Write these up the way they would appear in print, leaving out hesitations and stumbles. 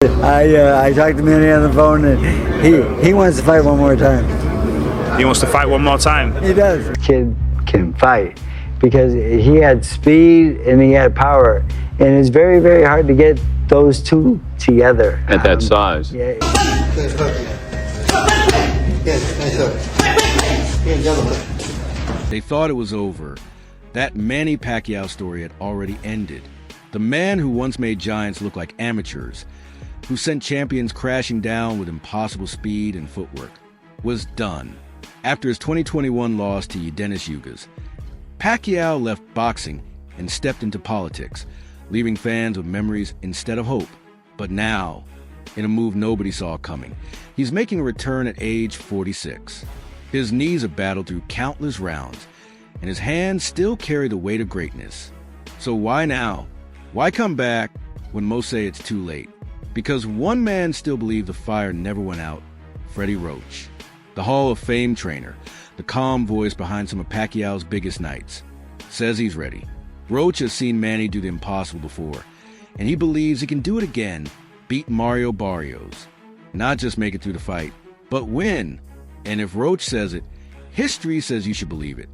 I talked to Manny on the phone, and he wants to fight one more time. He wants to fight one more time. He does. The kid can fight because he had speed and he had power, and it's very, very hard to get those two together at that size. Yeah. They thought it was over. That Manny Pacquiao story had already ended. The man who once made giants look like amateurs, who sent champions crashing down with impossible speed and footwork, was done. After his 2021 loss to Dennis Ugas, Pacquiao left boxing and stepped into politics, leaving fans with memories instead of hope. But now, in a move nobody saw coming, he's making a return at age 46. His knees have battled through countless rounds, and his hands still carry the weight of greatness. So why now? Why come back when most say it's too late? Because one man still believes the fire never went out, Freddie Roach. The Hall of Fame trainer, the calm voice behind some of Pacquiao's biggest nights, says he's ready. Roach has seen Manny do the impossible before, and he believes he can do it again, beat Mario Barrios. Not just make it through the fight, but win. And if Roach says it, history says you should believe it.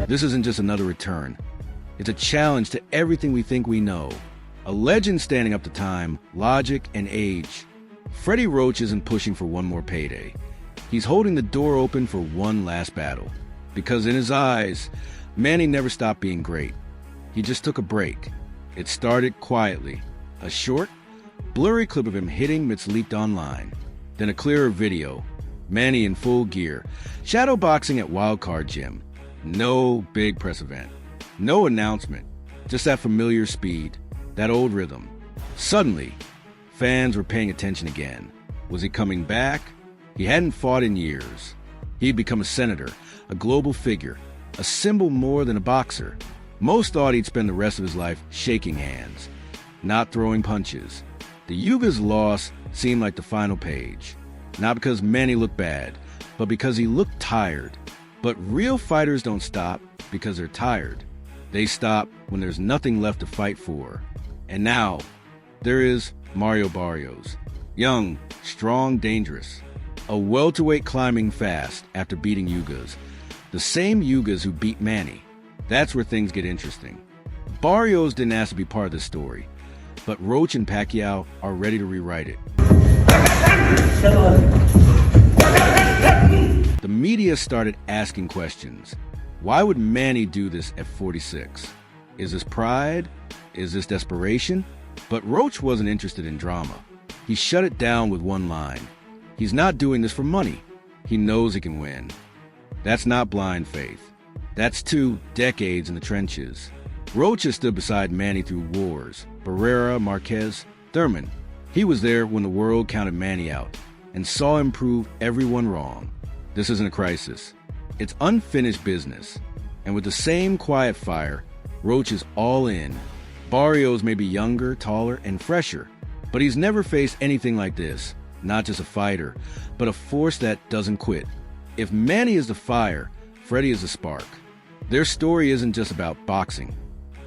This isn't just another return. It's a challenge to everything we think we know. A legend standing up to time, logic, and age. Freddie Roach isn't pushing for one more payday. He's holding the door open for one last battle. Because in his eyes, Manny never stopped being great. He just took a break. It started quietly. A short, blurry clip of him hitting Mitz leaked online. Then a clearer video. Manny in full gear, shadow boxing at Wildcard Gym. No big press event. No announcement. Just that familiar speed. That old rhythm. Suddenly, fans were paying attention again. Was he coming back? He hadn't fought in years. He'd become a senator, a global figure, a symbol more than a boxer. Most thought he'd spend the rest of his life shaking hands, not throwing punches. The Ugas loss seemed like the final page. Not because Manny looked bad, but because he looked tired. But real fighters don't stop because they're tired. They stop when there's nothing left to fight for. And now, there is Mario Barrios. Young, strong, dangerous. A welterweight climbing fast after beating Ugas. The same Ugas who beat Manny. That's where things get interesting. Barrios didn't ask to be part of this story, but Roach and Pacquiao are ready to rewrite it. The media started asking questions. Why would Manny do this at 46? Is this pride? Is this desperation? But Roach wasn't interested in drama. He shut it down with one line. He's not doing this for money. He knows he can win. That's not blind faith. That's 2 decades in the trenches. Roach has stood beside Manny through wars. Barrera, Marquez, Thurman. He was there when the world counted Manny out and saw him prove everyone wrong. This isn't a crisis. It's unfinished business. And with the same quiet fire, Roach is all in. Barrios may be younger, taller, and fresher, but he's never faced anything like this. Not just a fighter, but a force that doesn't quit. If Manny is the fire, Freddie is the spark. Their story isn't just about boxing.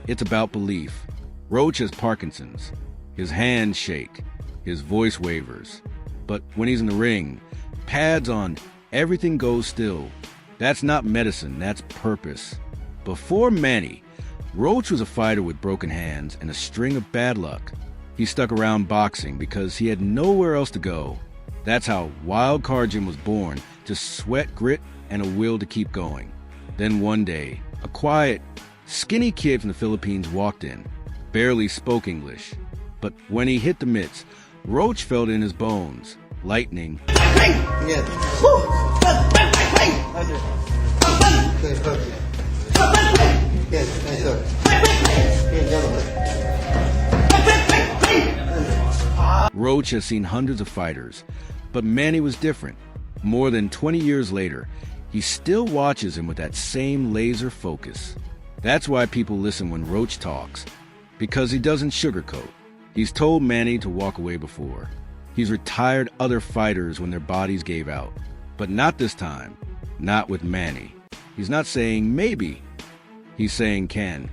It's about belief. Roach has Parkinson's. His hands shake. His voice wavers. But when he's in the ring, pads on, everything goes still. That's not medicine, that's purpose. Before Manny, Roach was a fighter with broken hands and a string of bad luck. He stuck around boxing because he had nowhere else to go. That's how Wildcard Gym was born, just sweat, grit, and a will to keep going. Then one day, a quiet, skinny kid from the Philippines walked in, barely spoke English. But when he hit the mitts, Roach felt in his bones, lightning. Roach has seen hundreds of fighters, but Manny was different. More than 20 years later, he still watches him with that same laser focus. That's why people listen when Roach talks, because he doesn't sugarcoat. He's told Manny to walk away before. He's retired other fighters when their bodies gave out. But not this time. Not with Manny. He's not saying maybe. He's saying can.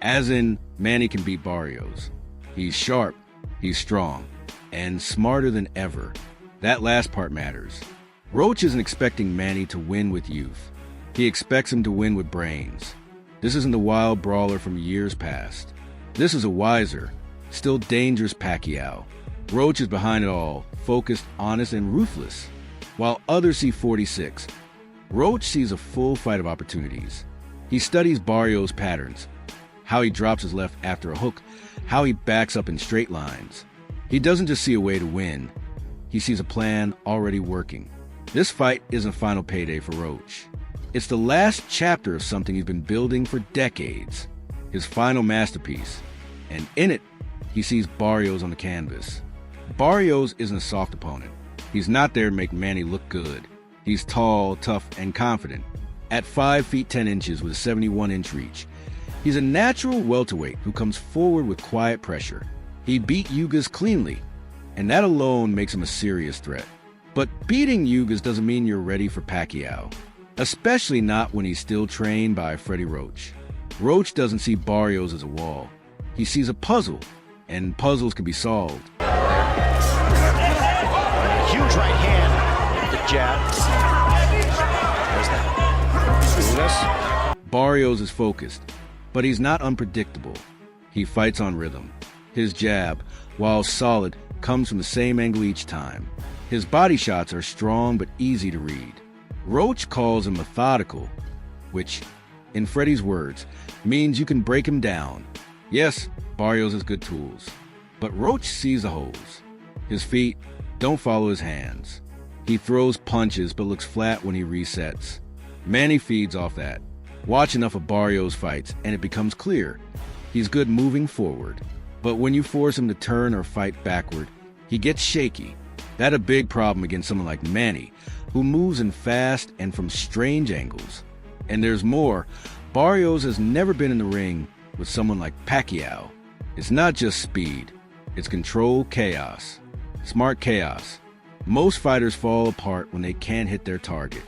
As in, Manny can beat Barrios. He's sharp, he's strong, and smarter than ever. That last part matters. Roach isn't expecting Manny to win with youth. He expects him to win with brains. This isn't the wild brawler from years past. This is a wiser, still dangerous Pacquiao. Roach is behind it all, focused, honest, and ruthless. While others see 46, Roach sees a full fight of opportunities. He studies Barrios' patterns, how he drops his left after a hook, how he backs up in straight lines. He doesn't just see a way to win. He sees a plan already working. This fight isn't final payday for Roach. It's the last chapter of something he's been building for decades. His final masterpiece. And in it, he sees Barrios on the canvas. Barrios isn't a soft opponent. He's not there to make Manny look good. He's tall, tough, and confident. At 5 feet 10 inches with a 71-inch reach, he's a natural welterweight who comes forward with quiet pressure. He beat Yugas cleanly, and that alone makes him a serious threat. But beating Yugas doesn't mean you're ready for Pacquiao, especially not when he's still trained by Freddie Roach. Roach doesn't see Barrios as a wall. He sees a puzzle, and puzzles can be solved. Huge right hand. The jab. There's that. Barrios is focused, but he's not unpredictable. He fights on rhythm. His jab, while solid, comes from the same angle each time. His body shots are strong but easy to read. Roach calls him methodical, which, in Freddie's words, means you can break him down. Yes, Barrios has good tools, but Roach sees the holes. His feet don't follow his hands. He throws punches but looks flat when he resets. Manny feeds off that. Watch enough of Barrios' fights and it becomes clear. He's good moving forward, but when you force him to turn or fight backward, he gets shaky. That's a big problem against someone like Manny, who moves in fast and from strange angles. And there's more. Barrios has never been in the ring with someone like Pacquiao. It's not just speed. It's controlled chaos. Smart chaos. Most fighters fall apart when they can't hit their target.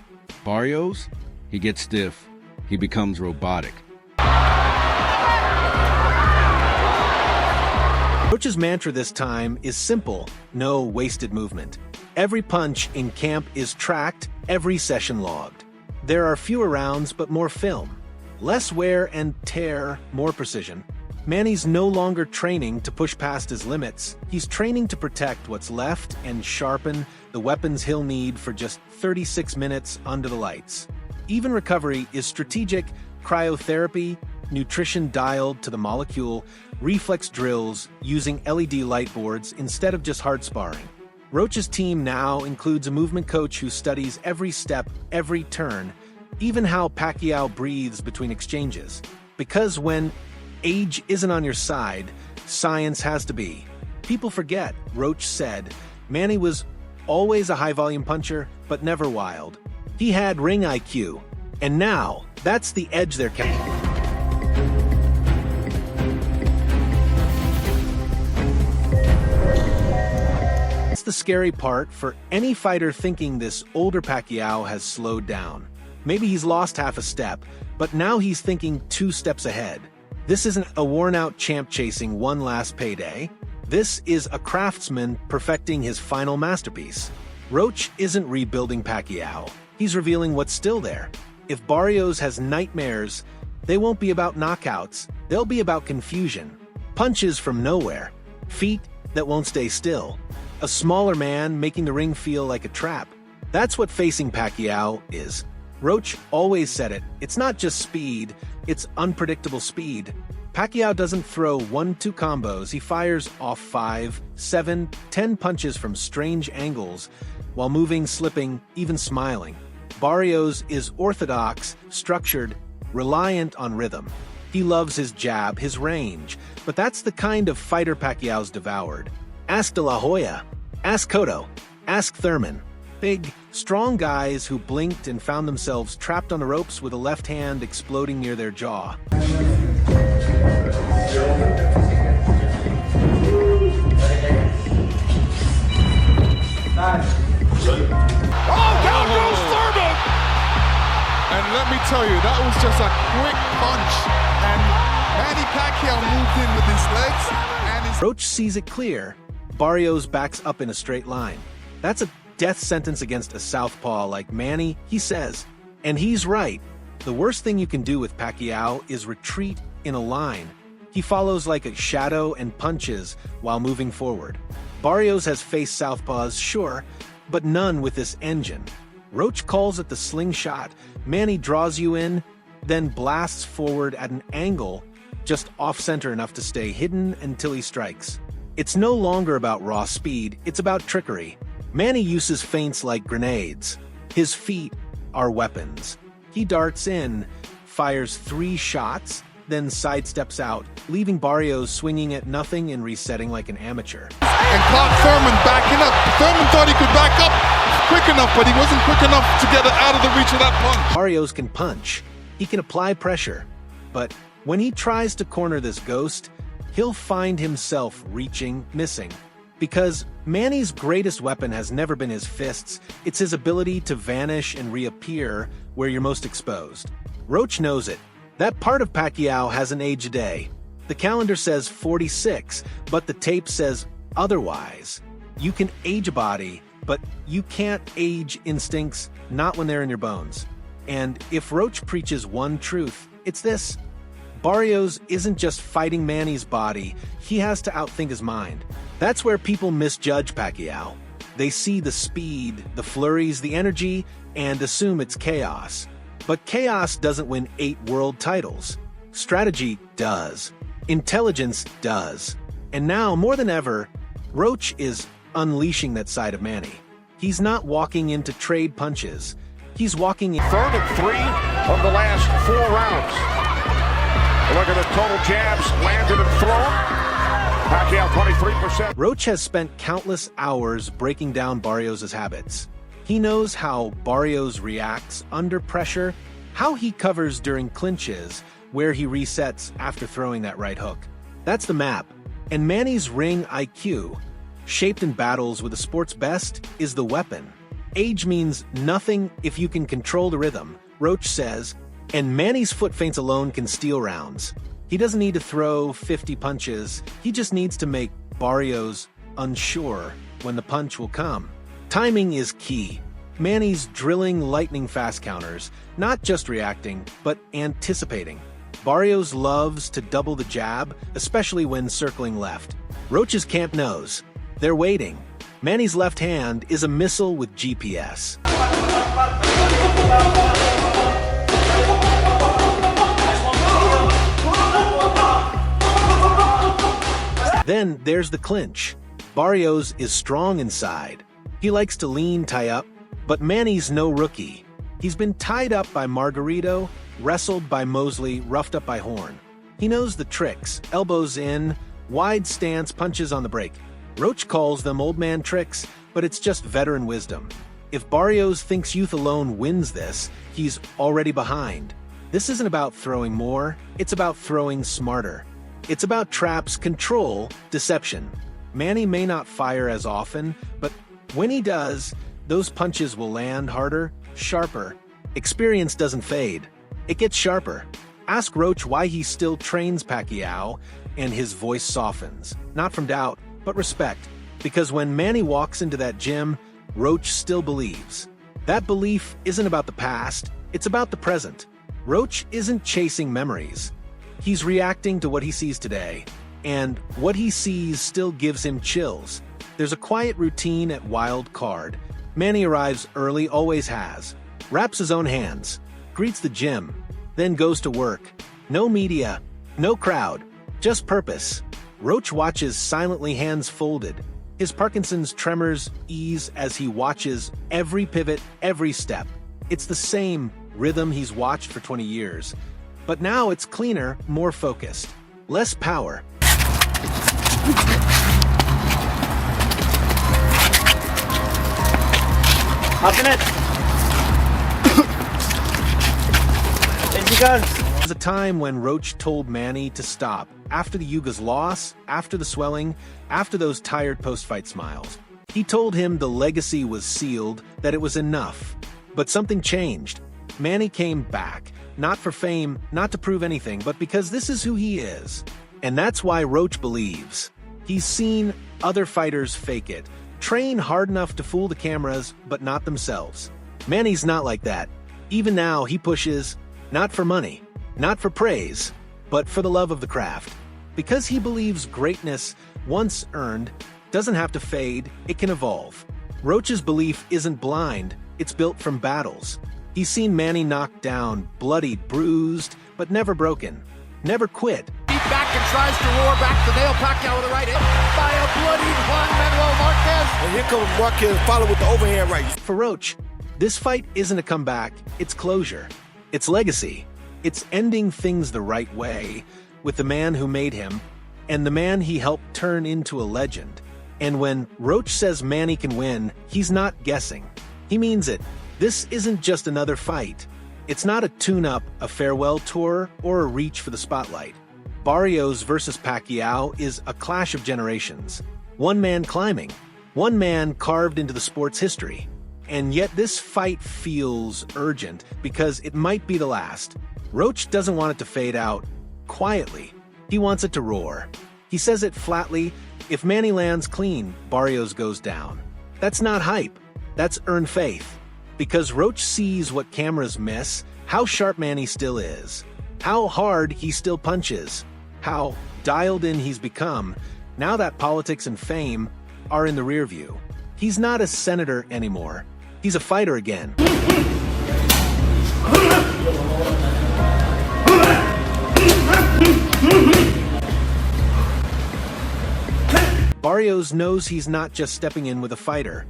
Barrios? He gets stiff. He becomes robotic. Roach's mantra this time is simple: no wasted movement. Every punch in camp is tracked, every session logged. There are fewer rounds but more film. Less wear and tear, more precision. Manny's no longer training to push past his limits. He's training to protect what's left and sharpen the weapons he'll need for just 36 minutes under the lights. Even recovery is strategic: cryotherapy, nutrition dialed to the molecule, reflex drills using LED light boards instead of just hard sparring. Roach's team now includes a movement coach who studies every step, every turn, even how Pacquiao breathes between exchanges. Because when age isn't on your side, science has to be. People forget, Roach said, Manny was always a high-volume puncher, but never wild. He had ring IQ, and now that's the edge they're carrying. That's the scary part for any fighter thinking this older Pacquiao has slowed down. Maybe he's lost half a step, but now he's thinking 2 steps ahead. This isn't a worn-out champ chasing one last payday. This is a craftsman perfecting his final masterpiece. Roach isn't rebuilding Pacquiao. He's revealing what's still there. If Barrios has nightmares, they won't be about knockouts. They'll be about confusion. Punches from nowhere. Feet that won't stay still. A smaller man making the ring feel like a trap. That's what facing Pacquiao is. Roach always said it. It's not just speed, it's unpredictable speed. Pacquiao doesn't throw 1-2 combos. He fires off 5, 7, 10 punches from strange angles while moving, slipping, even smiling. Barrios is orthodox, structured, reliant on rhythm. He loves his jab, his range, but that's the kind of fighter Pacquiao's devoured. Ask De La Hoya, ask Cotto, ask Thurman. Big, strong guys who blinked and found themselves trapped on the ropes with a left hand exploding near their jaw. Oh, down goes Thurman! And let me tell you, that was just a quick punch. And Manny Pacquiao moved in with his legs. And his Roach sees it clear. Barrios backs up in a straight line. That's a death sentence against a southpaw like Manny, he says. And he's right. The worst thing you can do with Pacquiao is retreat in a line. He follows like a shadow and punches while moving forward. Barrios has faced southpaws, sure, but none with this engine. Roach calls it the slingshot. Manny draws you in, then blasts forward at an angle, just off-center enough to stay hidden until he strikes. It's no longer about raw speed, it's about trickery. Manny uses feints like grenades. His feet are weapons. He darts in, fires 3 shots, then sidesteps out, leaving Barrios swinging at nothing and resetting like an amateur. and Clark Thurman backing up. Thurman thought he could back up quick enough, but he wasn't quick enough to get it out of the reach of that punch. Barrios can punch. He can apply pressure. But when he tries to corner this ghost, he'll find himself reaching, missing. Because Manny's greatest weapon has never been his fists, it's his ability to vanish and reappear where you're most exposed. Roach knows it. That part of Pacquiao hasn't aged a day. The calendar says 46, but the tape says otherwise. You can age a body, but you can't age instincts, not when they're in your bones. And if Roach preaches one truth, it's this. Barrios isn't just fighting Manny's body, he has to outthink his mind. That's where people misjudge Pacquiao. They see the speed, the flurries, the energy, and assume it's chaos. But chaos doesn't win 8 world titles. Strategy does. Intelligence does. And now, more than ever, Roach is unleashing that side of Manny. He's not walking in to trade punches. He's walking in. Third and 3 of the last 4 rounds. Look at the total jabs landed and thrown. Pacquiao 23%. Roach has spent countless hours breaking down Barrios' habits. He knows how Barrios reacts under pressure, how he covers during clinches, where he resets after throwing that right hook. That's the map. And Manny's ring IQ, shaped in battles with the sport's best, is the weapon. Age means nothing if you can control the rhythm, Roach says, and Manny's foot feints alone can steal rounds. He doesn't need to throw 50 punches, he just needs to make Barrios unsure when the punch will come. Timing is key. Manny's drilling lightning-fast counters, not just reacting, but anticipating. Barrios loves to double the jab, especially when circling left. Roach's camp knows. They're waiting. Manny's left hand is a missile with GPS. Then there's the clinch. Barrios is strong inside. He likes to lean, tie up, but Manny's no rookie. He's been tied up by Margarito, wrestled by Mosley, roughed up by Horn. He knows the tricks: elbows in, wide stance, punches on the break. Roach calls them old man tricks, but it's just veteran wisdom. If Barrios thinks youth alone wins this, he's already behind. This isn't about throwing more, it's about throwing smarter. It's about traps, control, deception. Manny may not fire as often, but when he does, those punches will land harder, sharper. Experience doesn't fade. It gets sharper. Ask Roach why he still trains Pacquiao, and his voice softens. Not from doubt, but respect. Because when Manny walks into that gym, Roach still believes. That belief isn't about the past, it's about the present. Roach isn't chasing memories. He's reacting to what he sees today, and what he sees still gives him chills. There's a quiet routine at Wild Card. Manny arrives early, always has. Wraps his own hands, greets the gym, then goes to work. No media, no crowd, just purpose. Roach watches silently, hands folded. His Parkinson's tremors ease as he watches every pivot, every step. It's the same rhythm he's watched for 20 years. But now it's cleaner, more focused. Less power. Up in it. There you go. There was a time when Roach told Manny to stop. After the Yuga's loss, after the swelling, after those tired post-fight smiles. He told him the legacy was sealed, that it was enough. But something changed. Manny came back, not for fame, not to prove anything, but because this is who he is. And that's why Roach believes. He's seen other fighters fake it, train hard enough to fool the cameras, but not themselves. Manny's not like that. Even now, he pushes, not for money, not for praise, but for the love of the craft. Because he believes greatness, once earned, doesn't have to fade, it can evolve. Roach's belief isn't blind, it's built from battles. He's seen Manny knocked down, bloodied, bruised, but never broken. Never quit. Deep back and tries to roar back to nail Pacquiao with a right hit by a bloody Juan Manuel Marquez. And here comes Marquez, follow with the overhand right. For Roach, this fight isn't a comeback, it's closure. It's legacy. It's ending things the right way, with the man who made him, and the man he helped turn into a legend. And when Roach says Manny can win, he's not guessing. He means it. This isn't just another fight. It's not a tune-up, a farewell tour, or a reach for the spotlight. Barrios versus Pacquiao is a clash of generations. One man climbing, one man carved into the sport's history. And yet this fight feels urgent because it might be the last. Roach doesn't want it to fade out quietly. He wants it to roar. He says it flatly, if Manny lands clean, Barrios goes down. That's not hype. That's earned faith. Because Roach sees what cameras miss, how sharp Manny still is, how hard he still punches, how dialed in he's become, now that politics and fame are in the rear view. He's not a senator anymore. He's a fighter again. Barrios knows he's not just stepping in with a fighter.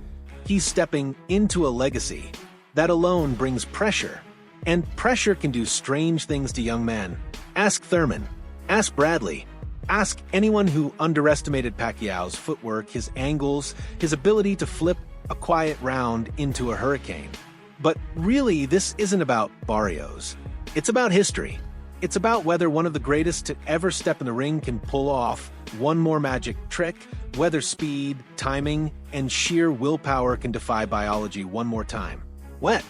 He's stepping into a legacy. That alone brings pressure. And pressure can do strange things to young men. Ask Thurman. Ask Bradley. Ask anyone who underestimated Pacquiao's footwork, his angles, his ability to flip a quiet round into a hurricane. But really, this isn't about Barrios. It's about history. It's about whether one of the greatest to ever step in the ring can pull off one more magic trick, whether speed, timing, and sheer willpower can defy biology one more time. When?